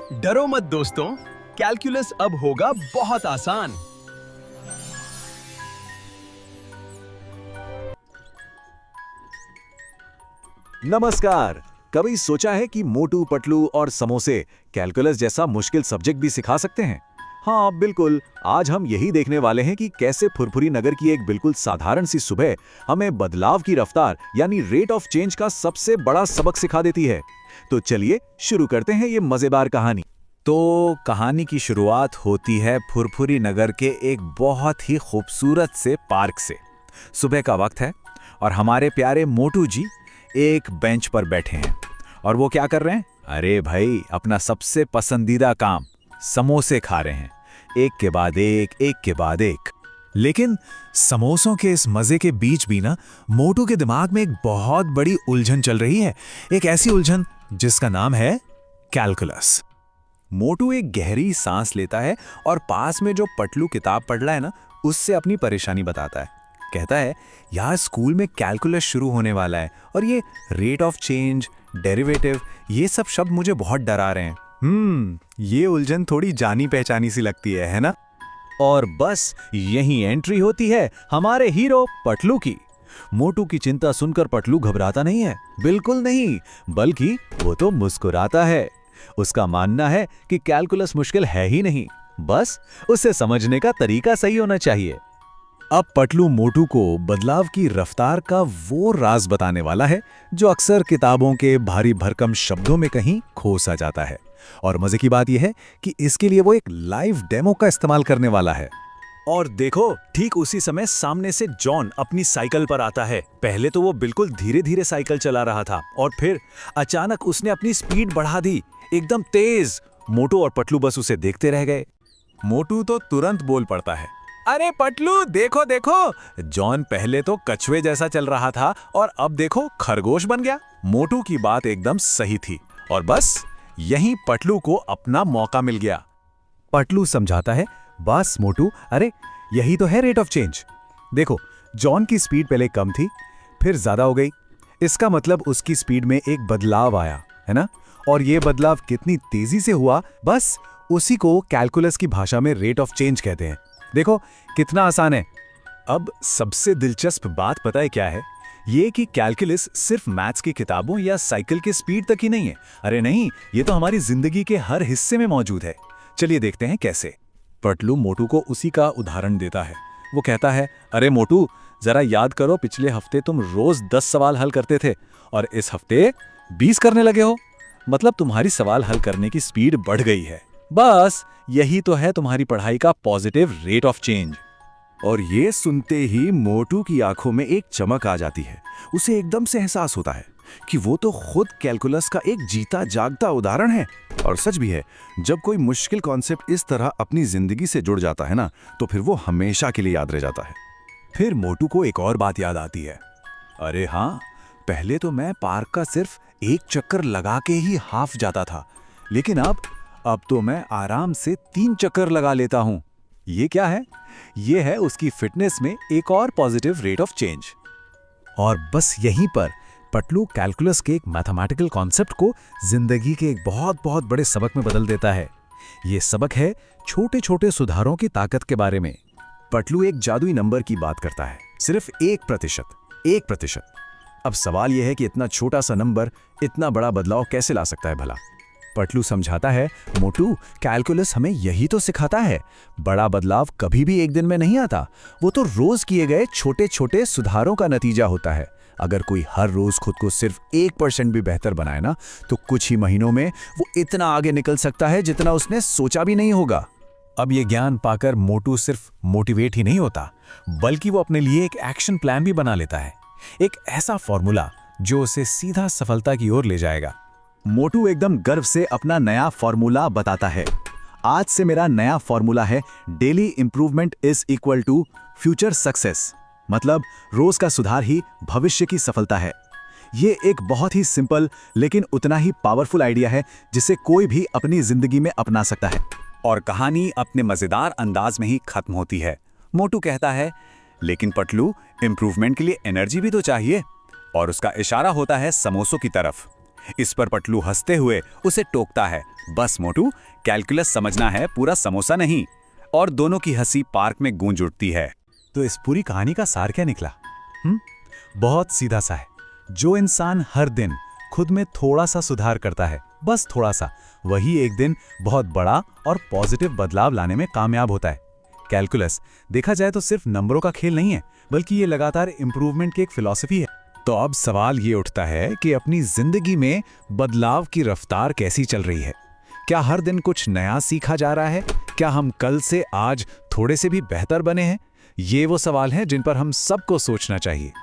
डरो मत दोस्तों, कैलकुलस अब होगा बहुत आसान। नमस्कार। कभी सोचा है कि मोटू पतलू और समोसे कैलकुलस जैसा मुश्किल सब्जेक्ट भी सिखा सकते हैं? हाँ बिल्कुल, आज हम यही देखने वाले हैं कि कैसे फुरफुरी नगर की एक बिल्कुल साधारण सी सुबह हमें बदलाव की रफ्तार यानी रेट ऑफ चेंज का सबसे बड़ा सबक सिखा देती है। तो चलिए शुरू करते हैं ये मजेदार कहानी। तो कहानी की शुरुआत होती है फुरफुरी नगर के एक बहुत ही खूबसूरत से पार्क से। सुबह का वक्त है और हमारे प्यारे मोटू जी एक बेंच पर बैठे हैं। और वो क्या कर रहे हैं? अरे भाई, अपना सबसे पसंदीदा काम समोसे खा रहे हैं, एक के बाद एक। लेकिन समोसों के इस मजे के बीच भी ना मोटू के दिमाग में एक बहुत बड़ी उलझन चल रही है। एक ऐसी उलझन जिसका नाम है कैलकुलस। मोटू एक गहरी सांस लेता है और पास में जो पतलू किताब पढ़ रहा है ना, उससे अपनी परेशानी बताता है। कहता है, यार स्कूल में कैलकुलस शुरू होने वाला है और ये रेट ऑफ चेंज, डेरिवेटिव, ये सब शब्द मुझे बहुत डरा रहे हैं। ये उलझन थोड़ी जानी पहचानी सी लगती है ना? और बस यही एंट्री होती है हमारे हीरो पतलू की। मोटू की चिंता सुनकर पतलू घबराता नहीं है, बिल्कुल नहीं, बल्कि वो तो मुस्कुराता है। उसका मानना है कि कैलकुलस मुश्किल है ही नहीं, बस उसे समझने का तरीका सही होना चाहिए। अब पतलू मोटू को बदलाव की रफ्तार का वो राज बताने वाला है जो अक्सर किताबों के भारी भरकम शब्दों में कहीं खो सा जाता है। और मजे की बात यह है कि इसके लिए वो एक लाइव डेमो का इस्तेमाल करने वाला है। और देखो, ठीक उसी समय सामने से जॉन अपनी साइकिल पर आता है। पहले तो वो बिल्कुल धीरे धीरे साइकिल चला रहा था और फिर अचानक उसने अपनी स्पीड बढ़ा दी, एकदम तेज। मोटू और पतलू बस उसे देखते रह गए। मोटू तो तुरंत बोल पड़ता है, अरे पतलू देखो देखो। जॉन पहले तो कछुए जैसा चल रहा था और अब देखो खरगोश बन गया। मोटू की बात एकदम सही थी और बस यहीं पतलू को अपना मौका मिल गया। पतलू समझाता है, बस मोटू, अरे यही तो है रेट ऑफ चेंज। देखो, जॉन की स्पीड पहले कम थी, फिर ज्यादा हो गई। इसका मतलब उसकी स्पीड में एक बदलाव आया है ना? और ये बदलाव कितनी तेजी से हुआ, बस उसी को कैलकुलस की भाषा में रेट ऑफ चेंज कहते हैं। देखो कितना आसान है। अब सबसे दिलचस्प बात पता है क्या है? ये कि कैलकुलस सिर्फ मैथ्स की किताबों या साइकिल के स्पीड तक ही नहीं है। अरे नहीं, ये तो हमारी जिंदगी के हर हिस्से में मौजूद है। चलिए देखते हैं कैसे। पतलू मोटू को उसी का उदाहरण देता है। वो कहता है, अरे मोटू, जरा याद करो, पिछले हफ्ते तुम रोज 10 सवाल हल करते थे और इस हफ्ते 20 करने लगे हो। मतलब तुम्हारी सवाल हल करने की स्पीड बढ़ गई है। बस यही तो है तुम्हारी पढ़ाई का पॉजिटिव रेट ऑफ चेंज। और ये सुनते ही मोटू की आंखों में एक चमक आ जाती है। उसे एकदम से एहसास होता है कि वो तो खुद कैलकुलस का एक जीता जागता उदाहरण है। और सच भी है, जब कोई मुश्किल कॉन्सेप्ट इस तरह अपनी जिंदगी से जुड़ जाता है ना, तो फिर वो हमेशा के लिए याद रह जाता है। फिर मोटू को एक और बात याद आती है। अरे हाँ, पहले तो मैं पार्क का सिर्फ एक चक्कर लगा के ही हाफ जाता था, लेकिन अब तो मैं आराम से 3 चक्कर लगा लेता हूं। ये क्या है? ये है उसकी फिटनेस में एक और पॉजिटिव रेट ऑफ चेंज। और बस यहीं पर पतलू कैलकुलस के एक मैथमेटिकल कॉन्सेप्ट को जिंदगी के एक बहुत बहुत बड़े सबक में बदल देता है। ये सबक है छोटे छोटे सुधारों की ताकत के बारे में। पतलू एक जादुई नंबर की बात करता है, सिर्फ 1%। अब सवाल यह है कि इतना छोटा सा नंबर इतना बड़ा बदलाव कैसे ला सकता है भला? पतलू समझाता है, मोटू, कैलकुलस हमें यही तो सिखाता है, बड़ा बदलाव कभी भी एक दिन में नहीं आता, वो तो रोज किए गए छोटे छोटे सुधारों का नतीजा होता है। अगर कोई हर रोज खुद को सिर्फ 1% भी बेहतर बनाए ना, तो कुछ ही महीनों में वो इतना आगे निकल सकता है जितना उसने सोचा भी नहीं होगा। अब ये ज्ञान पाकर मोटू सिर्फ मोटिवेट ही नहीं होता, बल्कि वो अपने लिए एक एक्शन प्लान भी बना लेता है, एक ऐसा फॉर्मूला जो उसे सीधा सफलता की ओर ले जाएगा। मोटू एकदम गर्व से अपना नया फॉर्मूला बताता है। आज से मेरा नया फॉर्मूला है, daily improvement is equal to future success. मतलब रोज का सुधार ही भविष्य की सफलता है। ये एक बहुत ही सिंपल लेकिन उतना ही पावरफुल आइडिया है जिसे कोई भी अपनी जिंदगी में अपना सकता है। और कहानी अपने मजेदार अंदाज में ही खत्म होती है। मोटू कहता है, लेकिन पतलू, इंप्रूवमेंट के लिए एनर्जी भी तो चाहिए। और उसका इशारा होता है समोसों की तरफ। इस पर पटलू हंसते हुए उसे टोकता है, बस मोटू, कैलकुलस समझना है, पूरा समोसा नहीं। और दोनों की हंसी पार्क में गूंज उठती है। तो इस पूरी कहानी का सार क्या निकला? बहुत सीधा सा है। जो इंसान हर दिन खुद में थोड़ा सा सुधार करता है, बस थोड़ा सा, वही एक दिन बहुत बड़ा और पॉजिटिव बदलाव लाने में कामयाब होता है। कैलकुलस देखा जाए तो सिर्फ नंबरों का खेल नहीं है, बल्कि ये लगातार इंप्रूवमेंट की एक फिलॉसफी है। तो अब सवाल ये उठता है कि अपनी जिंदगी में बदलाव की रफ्तार कैसी चल रही है? क्या हर दिन कुछ नया सीखा जा रहा है? क्या हम कल से आज थोड़े से भी बेहतर बने हैं? ये वो सवाल हैं जिन पर हम सबको सोचना चाहिए।